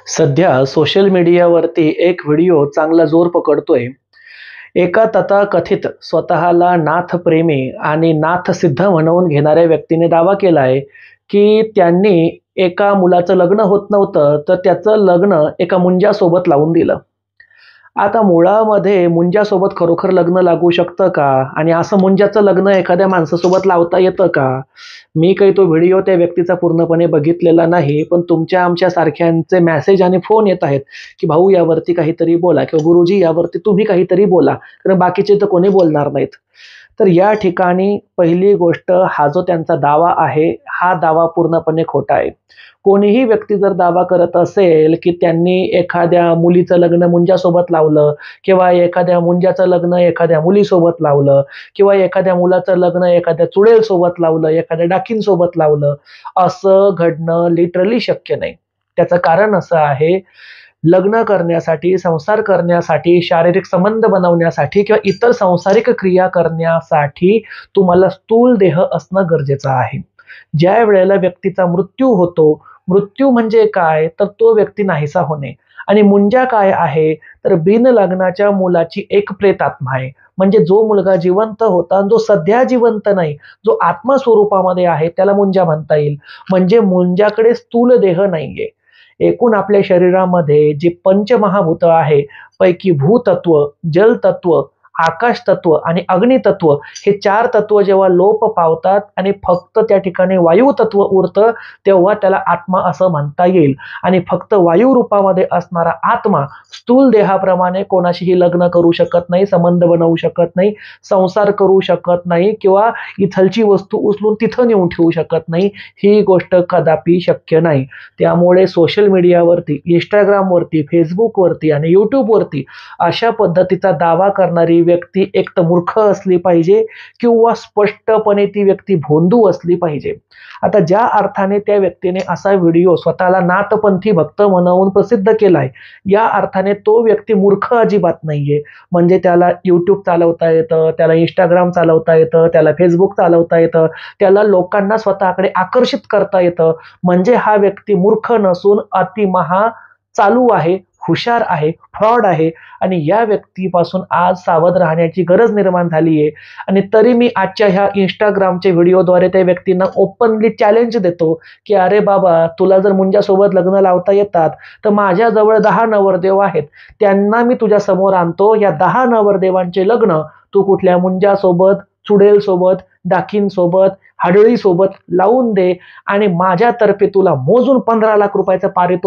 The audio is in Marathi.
सध्या सोशल मीडियावरती एक व्हिडिओ चांगला जोर पकडतोय. एका तथाकथित स्वतःला नाथप्रेमी आणि नाथसिद्ध म्हणवून घेणाऱ्या व्यक्तीने दावा केलाय, की त्यांनी एका मुलाचं लग्न होत नव्हतं, तर त्याचं लग्न एका मुंजासोबत लावून दिलं. आता मुळामध्ये मुंजासोबत खरोखर लग्न लागू शकतं का? आणि असं मुंजाचं लग्न एखाद्या माणसासोबत लावता येतं का? मी काही तो व्हिडिओ त्या व्यक्तीचा पूर्णपणे बघितलेला नाही. पण तुमच्या आमच्या सारख्यांचे मेसेज आणि फोन येत आहेत, की "भाऊ यावरती काहीतरी बोला" किंवा "गुरुजी यावरती तुम्ही काहीतरी बोला." कारण बाकीचे तर कोणी बोलणार नाहीत. तर या ठिकाणी पहिली गोष्ट हा जो त्यांचा दावा आहे, हा दावा पूर्णपणे खोटा आहे. कोणीही व्यक्ती जर दावा करत असेल, की त्यांनी एखाद्या मुलीचं लग्न मुंजासोबत लावलं किंवा एखाद्या मुंजाचं लग्न एखाद्या मुलीसोबत लावलं किंवा एखाद्या मुलाचं लग्न एखाद्या चुडेलसोबत लावलं, एखाद्या डाकींसोबत लावलं, असं घडणं लिटरली शक्य नाही. त्याचं कारण असं आहे, लग्न करण्यासाठी, संसार करण्यासाठी, शारीरिक संबंध बनवण्यासाठी किंवा इतर सांसारिक क्रिया करण्यासाठी तुम्हाला स्थूल देह असणं गरजेचं आहे. ज्यावेळेला व्यक्तीचा मृत्यू होतो, मृत्यू म्हणजे काय? तर तो व्यक्ती नाहीसा होणे आणि मुंजा काय आहे? तर बिनलग्नाच्या मुलाची एक प्रेतात्मा आहे. म्हणजे जो मुलगा जिवंत होता आणि जो सध्या जिवंत नाही, जो आत्मा स्वरूपामध्ये आहे त्याला मुंजा म्हणता येईल. म्हणजे मुंजाकडे स्थूल देह नाहीये. एकूण आपल्या शरीरामध्ये जे पंचमहाभूत आहे, पैकी भूतत्व, जलतत्व, आकाशतत्व आणि अग्नितत्व हे 4 तत्व जेव्हा लोप पावतात आणि फक्त त्या ठिकाणी वायुतत्व उरतं, तेव्हा त्याला आत्मा असं म्हणता येईल. आणि फक्त वायू रूपामध्ये असणारा आत्मा स्थूल देहाप्रमाणे कोणाशीही लग्न करू शकत नाही, संबंध बनवू शकत नाही, संसार करू शकत नाही किंवा इथलची वस्तू उचलून तिथं नेऊन ठेवू शकत नाही. ही गोष्ट कदापि शक्य नाही. त्यामुळे सोशल मीडियावरती, Instagramवरती, Facebookवरती आणि YouTubeवरती अशा पद्धतीचा दावा करणारी व्यक्ती एक तर मूर्ख असली पाहिजे किंवा स्पष्टपणे ती व्यक्ती भोंदू असली पाहिजे. आता ज्या अर्थाने त्या व्यक्तीने असा व्हिडिओ स्वतःला नाथपंथी भक्त म्हणवून प्रसिद्ध केलाय, या अर्थाने तो व्यक्ती मूर्ख अजिबात नाहीये. म्हणजे त्याला YouTube चालवता येतं, त्याला Instagram चालवता येतं, त्याला Facebook चालवता येतं, त्याला लोकांना स्वतःकडे आकर्षित करता येतं. म्हणजे हा व्यक्ती मूर्ख नसून अतिमहा चालू आहे, हुशार आहे, फ्रॉड आहे आणि या व्यक्तीपासून आज सावध राहण्याची गरज निर्माण झाली आहे. आणि तरी मी आजच्या ह्या Instagramच्या व्हिडिओद्वारे त्या व्यक्तींना ओपनली चॅलेंज देतो, की "अरे बाबा, तुला जर मुंजासोबत लग्न लावता येतात, तर माझ्याजवळ 10 नवरदेव आहेत. त्यांना मी तुझ्यासमोर आणतो. या 10 नवरदेवांचे लग्न तू कुठल्या मुंजासोबत, चुडेलसोबत, डाकींसोबत, हाडळीसोबत लावून दे आणि माझ्यातर्फे तुला मोजून ₹15,00,000 पारितोषिक